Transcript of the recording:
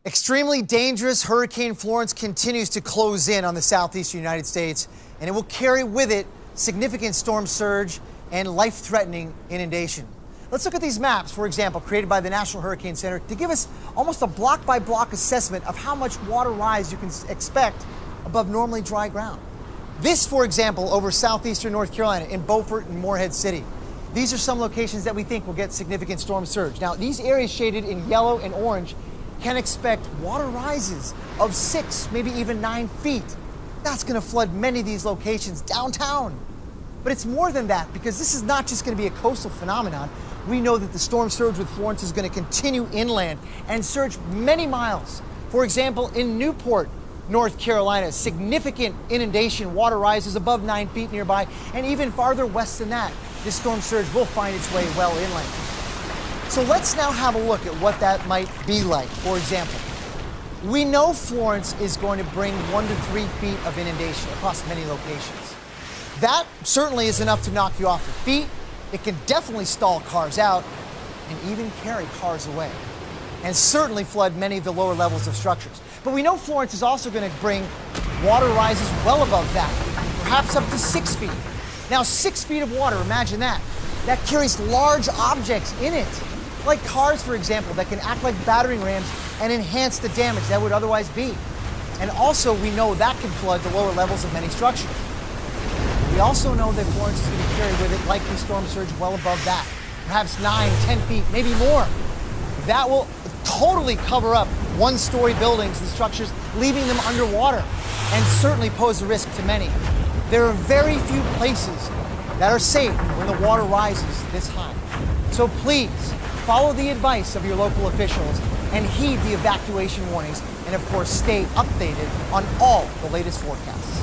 Extremely dangerous Hurricane Florence continues to close in on the southeastern United States, and it will carry with it significant storm surge and life-threatening inundation. Let's look at these maps, for example, created by the National Hurricane Center to give us almost a block-by-block assessment of how much water rise you can expect above normally dry ground. This, for example, over southeastern North Carolina in Beaufort and Morehead City. These are some locations that we think will get significant storm surge. Now, these areas shaded in yellow and orange can expect water rises of 6, maybe even 9 feet. That's going to flood many of these locations downtown. But it's more than that, because this is not just going to be a coastal phenomenon. We know that the storm surge with Florence is going to continue inland and surge many miles. For example, in Newport, North Carolina, significant inundation, water rises above 9 feet nearby, and even farther west than that, this storm surge will find its way well inland. So let's now have a look at what that might be like. For example, we know Florence is going to bring 1 to 3 feet of inundation across many locations. That certainly is enough to knock you off your feet. It can definitely stall cars out and even carry cars away, and certainly flood many of the lower levels of structures. But we know Florence is also going to bring water rises well above that, perhaps up to 6 feet. Now, 6 feet of water, imagine that. That carries large objects in it, like cars, for example, that can act like battering rams and enhance the damage that would otherwise be. And also, we know that can flood the lower levels of many structures. We also know that Florence is going to carry with it likely storm surge well above that, perhaps 9, 10 feet, maybe more. That will totally cover up one-story buildings and structures, leaving them underwater, and certainly pose a risk to many. There are very few places that are safe when the water rises this high. So please, follow the advice of your local officials and heed the evacuation warnings, and of course, stay updated on all the latest forecasts.